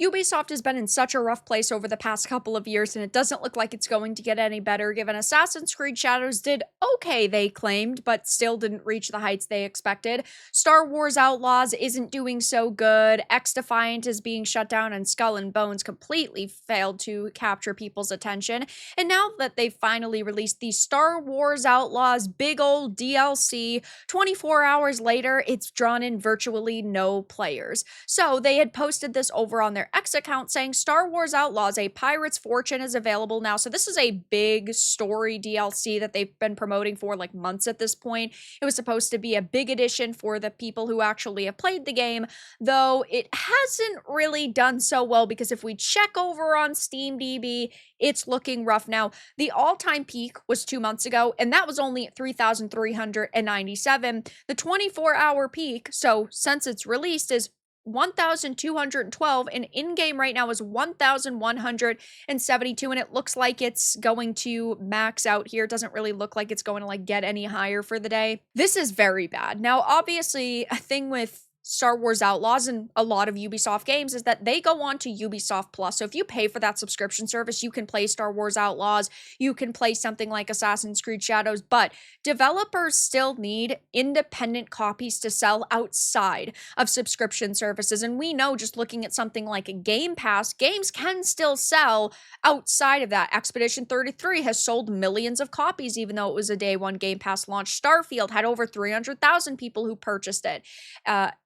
Ubisoft has been in such a rough place over the past couple of years, and it doesn't look like it's going to get any better, given Assassin's Creed Shadows did okay, they claimed, but still didn't reach the heights they expected. Star Wars Outlaws isn't doing so good, X-Defiant is being shut down, and Skull and Bones completely failed to capture people's attention. And now that they've finally released the Star Wars Outlaws big old DLC, 24 hours later, it's drawn in virtually no players. So they had posted this over on their X account saying Star Wars Outlaws, A Pirate's Fortune is available now. So this is a big story DLC that they've been promoting for like months at this point. It was supposed to be a big edition for the people who actually have played the game, though it hasn't really done so well because if we check over on SteamDB, it's looking rough now. The all-time peak was 2 months ago, and that was only at 3,397. The 24-hour peak, so since it's released, is 1,212, and in-game right now is 1,172, and it looks like it's going to max out here. It doesn't really look like it's going to like get any higher for the day. This is very bad. Now, obviously, a thing with Star Wars Outlaws and a lot of Ubisoft games is that they go on to Ubisoft Plus. So if you pay for that subscription service, you can play Star Wars Outlaws, you can play something like Assassin's Creed Shadows, but developers still need independent copies to sell outside of subscription services. And we know just looking at something like a Game Pass, games can still sell outside of that. Expedition 33 has sold millions of copies, even though it was a day one Game Pass launch. Starfield had over 300,000 people who purchased it.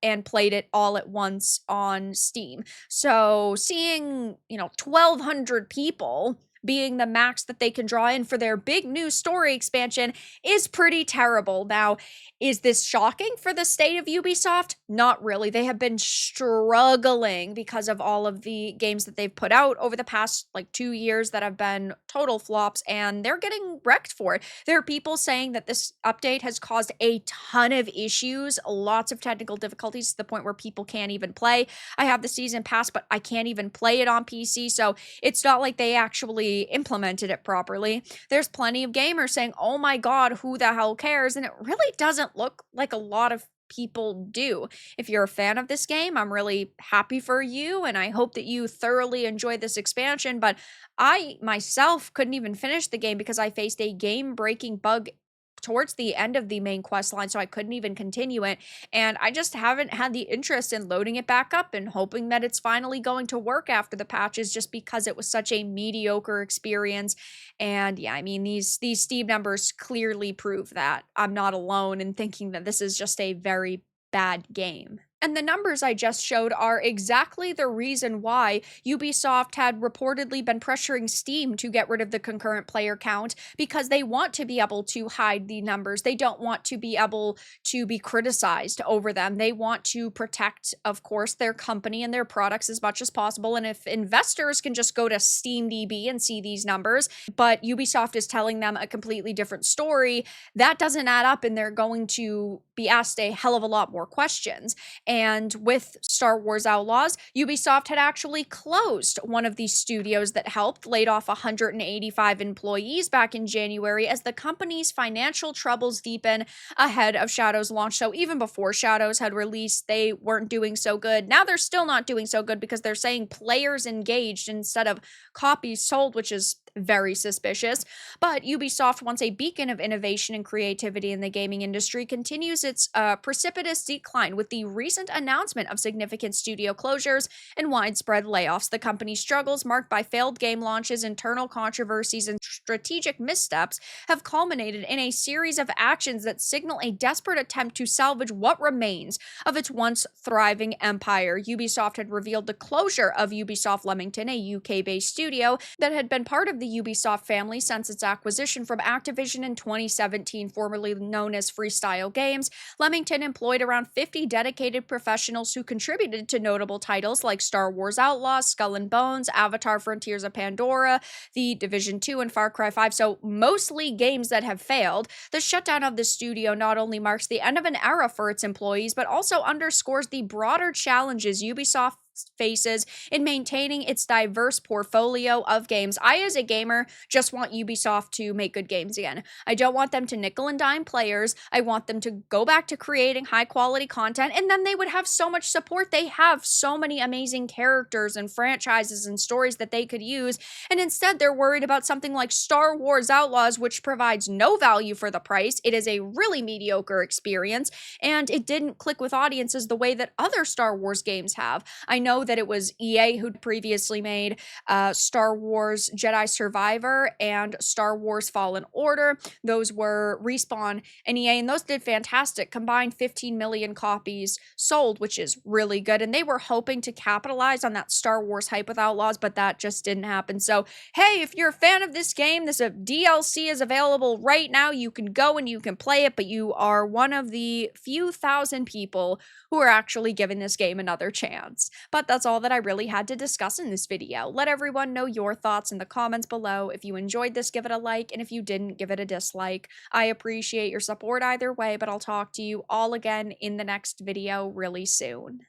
And played it all at once on Steam. So seeing, 1,200 people being the max that they can draw in for their big new story expansion is pretty terrible. Now, is this shocking for the state of Ubisoft? Not really. They have been struggling because of all of the games that they've put out over the past 2 years that have been total flops, and they're getting wrecked for it. There are people saying that this update has caused a ton of issues, lots of technical difficulties to the point where people can't even play. I have the season pass, but I can't even play it on PC, so it's not like they actually implemented it properly. There's plenty of gamers saying, oh my god, who the hell cares? And it really doesn't look like a lot of people do. If you're a fan of this game, I'm really happy for you, and I hope that you thoroughly enjoy this expansion, but I myself couldn't even finish the game because I faced a game-breaking bug towards the end of the main quest line, so I couldn't even continue it, and I just haven't had the interest in loading it back up and hoping that it's finally going to work after the patches, just because it was such a mediocre experience. And yeah, I mean, these Steam numbers clearly prove that I'm not alone in thinking that this is just a very bad game. And the numbers I just showed are exactly the reason why Ubisoft had reportedly been pressuring Steam to get rid of the concurrent player count, because they want to be able to hide the numbers. They don't want to be able to be criticized over them. They want to protect, of course, their company and their products as much as possible. And if investors can just go to SteamDB and see these numbers, but Ubisoft is telling them a completely different story, that doesn't add up, and they're going to be asked a hell of a lot more questions. And with Star Wars Outlaws, Ubisoft had actually closed one of these studios that helped, laid off 185 employees back in January as the company's financial troubles deepen ahead of Shadows launch. So even before Shadows had released, they weren't doing so good. Now they're still not doing so good because they're saying players engaged instead of copies sold, which is very suspicious. But Ubisoft, once a beacon of innovation and creativity in the gaming industry, continues its precipitous decline with the recent announcement of significant studio closures and widespread layoffs. The company's struggles, marked by failed game launches, internal controversies, and strategic missteps, have culminated in a series of actions that signal a desperate attempt to salvage what remains of its once thriving empire. Ubisoft had revealed the closure of Ubisoft Leamington, a UK-based studio that had been part of the Ubisoft family since its acquisition from Activision in 2017, formerly known as Freestyle Games. Leamington employed around 50 dedicated professionals who contributed to notable titles like Star Wars Outlaws, Skull and Bones, Avatar: Frontiers of Pandora, The Division 2, and Far Cry 5, so mostly games that have failed. The shutdown of the studio not only marks the end of an era for its employees, but also underscores the broader challenges Ubisoft faces in maintaining its diverse portfolio of games. I, as a gamer, just want Ubisoft to make good games again. I don't want them to nickel and dime players. I want them to go back to creating high quality content, and then they would have so much support. They have so many amazing characters and franchises and stories that they could use, and instead they're worried about something like Star Wars Outlaws, which provides no value for the price. It is a really mediocre experience, and it didn't click with audiences the way that other Star Wars games have. I know that it was EA who'd previously made Star Wars Jedi Survivor and Star Wars Fallen Order. Those were Respawn and EA, and those did fantastic. Combined 15 million copies sold, which is really good. And they were hoping to capitalize on that Star Wars hype with Outlaws, but that just didn't happen. So, hey, if you're a fan of this game, this DLC is available right now. You can go and you can play it, but you are one of the few thousand people who are actually giving this game another chance. But that's all that I really had to discuss in this video. Let everyone know your thoughts in the comments below. If you enjoyed this, give it a like, and if you didn't, give it a dislike. I appreciate your support either way, but I'll talk to you all again in the next video really soon.